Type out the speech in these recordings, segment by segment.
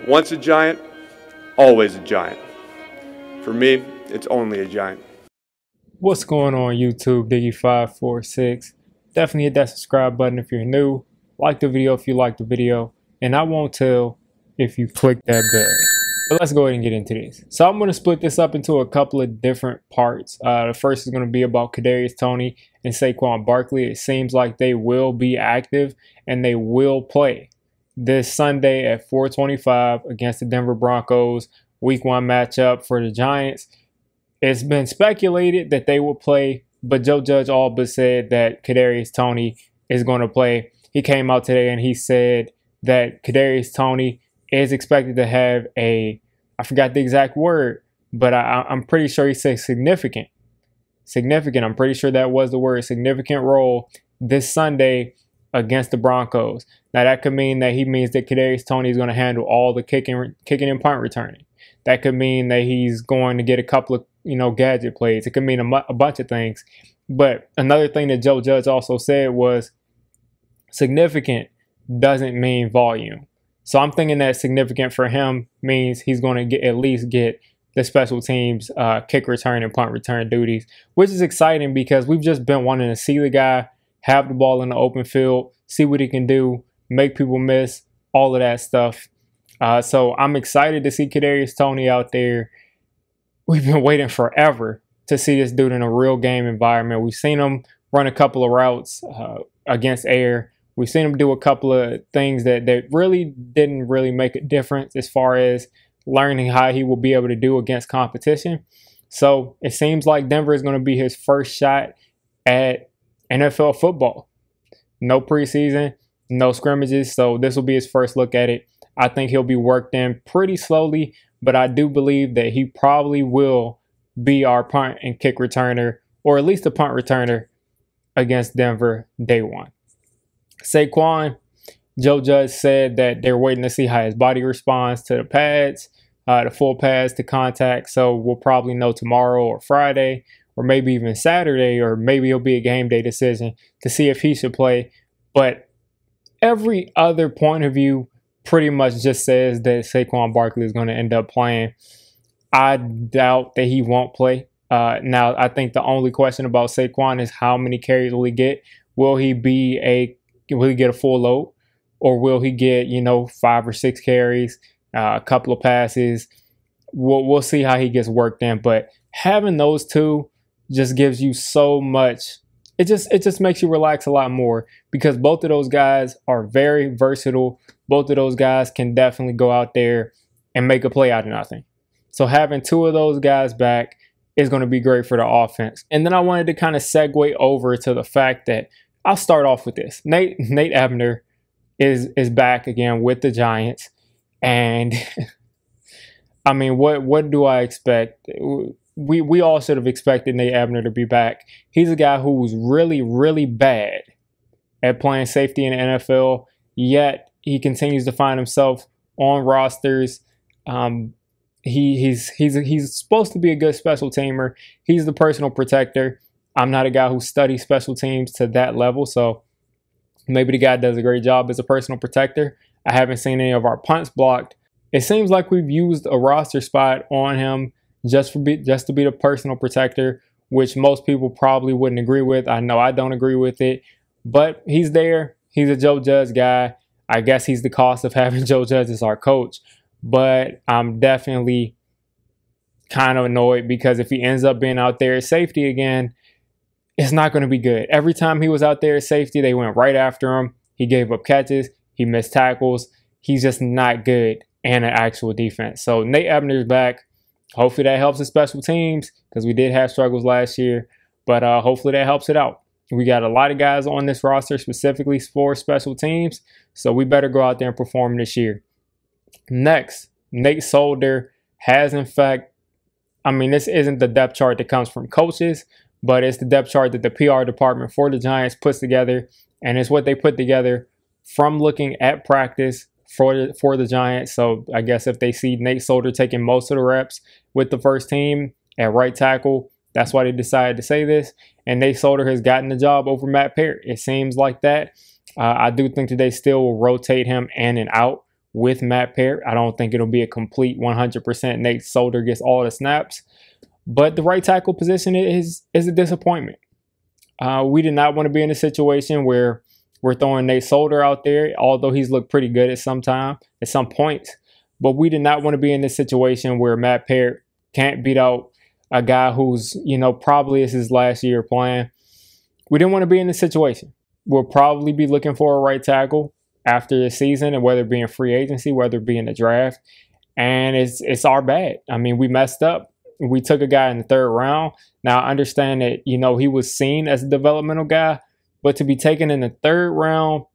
Once a giant, always a giant. For me, it's only a giant. What's going on YouTube, Diggy546? Definitely hit that subscribe button if you're new. Like the video if you like the video. And I won't tell if you click that bell. But let's go ahead and get into this. So I'm going to split this up into a couple of different parts. The first is going to be about Kadarius Toney and Saquon Barkley. It seems like they will be active and they will play this Sunday at 4:25 against the Denver Broncos. Week 1 matchup for the Giants. It's been speculated that they will play, but Joe Judge all but said that Kadarius Toney is going to play. He came out today and he said that Kadarius Toney is expected to have I forgot the exact word, but I'm pretty sure he said significant. I'm pretty sure that was the word, significant role this Sunday against the Broncos. Now that could mean that he means that Kadarius Toney is going to handle all the kicking and punt returning. That could mean that he's going to get a couple of gadget plays. It could mean a bunch of things. But another thing that Joe Judge also said was significant doesn't mean volume. So I'm thinking that significant for him means he's going to at least get the special teams kick return and punt return duties, which is exciting because we've just been wanting to see the guy have the ball in the open field, see what he can do, make people miss, all of that stuff. So I'm excited to see Kadarius Toney out there. We've been waiting forever to see this dude in a real game environment. We've seen him run a couple of routes against air. We've seen him do a couple of things that really didn't make a difference as far as learning how he will be able to do against competition. So it seems like Denver is going to be his first shot at NFL football. No preseason, no scrimmages. So this will be his first look at it. I think he'll be worked in pretty slowly, but I do believe that he probably will be our punt and kick returner, or at least a punt returner against Denver day one. Saquon, Joe Judge said that they're waiting to see how his body responds to the pads, the full pads to contact. So we'll probably know tomorrow or Friday, or maybe even Saturday, or maybe it'll be a game day decision to see if he should play. But every other point of view pretty much just says that Saquon Barkley is going to end up playing. I doubt that he won't play. Now, I think the only question about Saquon is how many carries will he get? Will he get a full load, or will he get 5 or 6 carries, a couple of passes? We'll see how he gets worked in. But having those two just gives you so much. It just makes you relax a lot more because both of those guys are very versatile. Both of those guys can definitely go out there and make a play out of nothing. So having two of those guys back is going to be great for the offense. And then I wanted to kind of segue over to the fact that I'll start off with this. Nate Abner is back again with the Giants. And I mean, what do I expect? We all should have expected Nate Abner to be back. He's a guy who was really, really bad at playing safety in the NFL, yet he continues to find himself on rosters. He's supposed to be a good special teamer. He's the personal protector. I'm not a guy who studies special teams to that level, so maybe the guy does a great job as a personal protector. I haven't seen any of our punts blocked. It seems like we've used a roster spot on him just to be the personal protector, which most people probably wouldn't agree with. I know I don't agree with it, but he's there. He's a Joe Judge guy. I guess he's the cost of having Joe Judge as our coach, but I'm definitely kind of annoyed because if he ends up being out there at safety again, it's not going to be good. Every time he was out there at safety, they went right after him. He gave up catches. He missed tackles. He's just not good in an actual defense. So Nate Abner's back. Hopefully that helps the special teams because we did have struggles last year, but hopefully that helps it out. We got a lot of guys on this roster specifically for special teams, so we better go out there and perform this year. Next, Nate Solder has in fact, I mean, this isn't the depth chart that comes from coaches, but it's the depth chart that the PR department for the Giants puts together, and it's what they put together from looking at practice for the Giants. So I guess if they see Nate Solder taking most of the reps with the first team at right tackle, that's why they decided to say this. And Nate Solder has gotten the job over Peart. It seems like that. I do think that they still will rotate him in and out with Matt Peart. I don't think it'll be a complete 100% Nate Solder gets all the snaps. But the right tackle position is a disappointment. We did not want to be in a situation where we're throwing Nate Solder out there, although he's looked pretty good at some points. But we did not want to be in this situation where Matt Peart can't beat out a guy who's, probably is his last year playing. We didn't want to be in this situation. We'll probably be looking for a right tackle after the season, and whether it be in free agency, whether it be in the draft. And it's our bad. I mean, we messed up. We took a guy in the 3rd round. Now, I understand that, he was seen as a developmental guy, but to be taken in the 3rd round,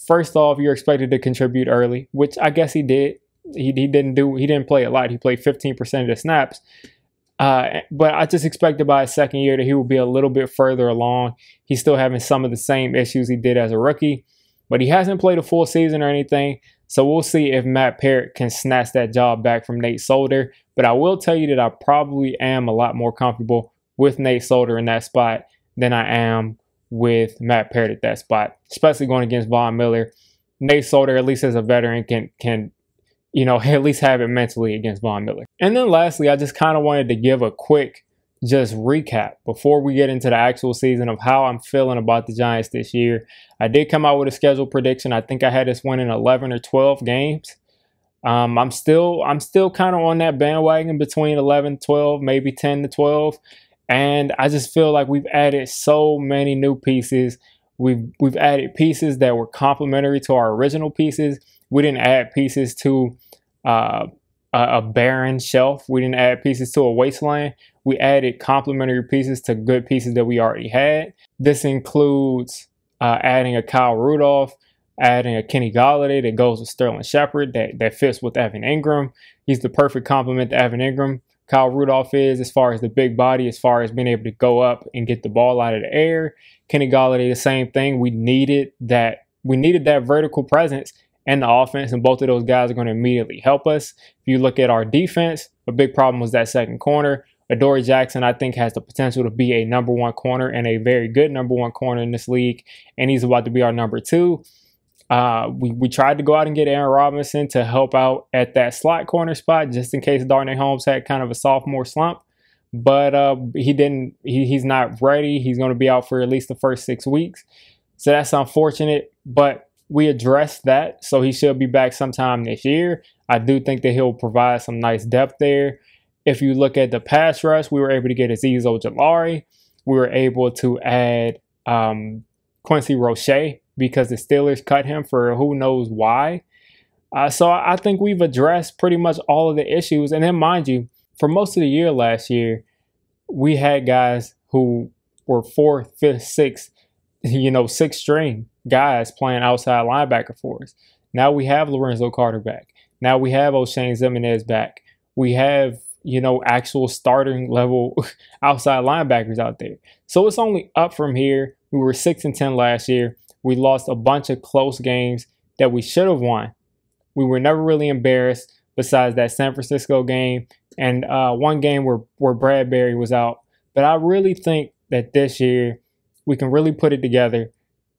first off, you're expected to contribute early, which I guess he did. He didn't play a lot. He played 15% of the snaps. But I just expected by his 2nd year that he would be a little bit further along. He's still having some of the same issues he did as a rookie, but he hasn't played a full season or anything. So we'll see if Matt Peart can snatch that job back from Nate Solder. But I will tell you that I probably am a lot more comfortable with Nate Solder in that spot than I am with Matt Peart at that spot, especially going against Von Miller. Nate Solder, at least as a veteran, can at least have it mentally against Von Miller. And then lastly, I just kind of wanted to give a quick just recap before we get into the actual season of how I'm feeling about the Giants this year. I did come out with a schedule prediction. I think I had us winning 11 or 12 games. I'm still kind of on that bandwagon between 11, 12, maybe 10 to 12. And I just feel like we've added so many new pieces. We've added pieces that were complementary to our original pieces. We didn't add pieces to a barren shelf. We didn't add pieces to a wasteland. We added complementary pieces to good pieces that we already had. This includes adding a Kyle Rudolph, adding a Kenny Golladay that goes with Sterling Shepard, that fits with Evan Ingram. He's the perfect complement to Evan Ingram. Kyle Rudolph is, as far as the big body, as far as being able to go up and get the ball out of the air. Kenny Golladay, the same thing. We needed that vertical presence and the offense, and both of those guys are going to immediately help us. If you look at our defense, a big problem was that second corner. Adoree Jackson, I think, has the potential to be a number 1 corner and a very good number 1 corner in this league, and he's about to be our number 2. We tried to go out and get Aaron Robinson to help out at that slot corner spot just in case Darnay Holmes had kind of a sophomore slump, but he didn't. He's not ready. He's going to be out for at least the first 6 weeks, so that's unfortunate, but we addressed that, so he should be back sometime this year. I do think that he'll provide some nice depth there. If you look at the pass rush, we were able to get Azeez Ojulari. We were able to add Quincy Roche because the Steelers cut him for who knows why. So I think we've addressed pretty much all of the issues. And then, mind you, for most of the year last year, we had guys who were 4th, 5th, 6th, 6th string guys playing outside linebacker for us. Now we have Lorenzo Carter back. Now we have O'Shane Zimenez back. We have, actual starting level outside linebackers out there. So it's only up from here. We were 6-10 last year. We lost a bunch of close games that we should have won. We were never really embarrassed besides that San Francisco game and one game where Bradbury was out. But I really think that this year we can really put it together,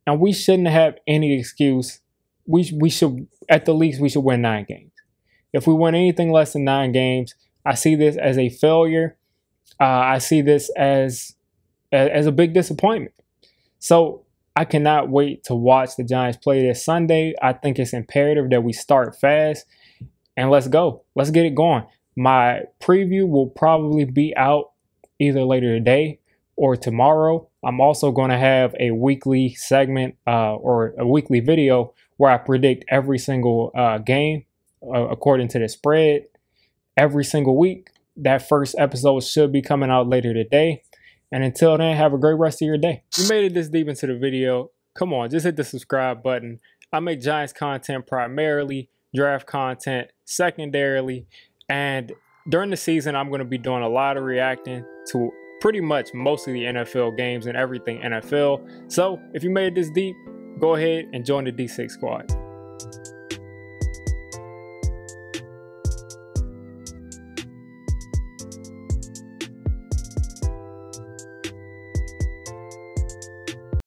and we shouldn't have any excuse. We should, at the least, we should win 9 games. If we win anything less than 9 games, I see this as a failure. I see this as a big disappointment. So I cannot wait to watch the Giants play this Sunday. I think it's imperative that we start fast, and let's go. Let's get it going. My preview will probably be out either later today or tomorrow. I'm also going to have a weekly segment or a weekly video where I predict every single game according to the spread every single week. That first episode should be coming out later today. And until then, have a great rest of your day. If you made it this deep into the video, come on, just hit the subscribe button. I make Giants content primarily, draft content secondarily, and during the season, I'm going to be doing a lot of reacting to pretty much most of the NFL games and everything NFL. So if you made it this deep, go ahead and join the D6 squad.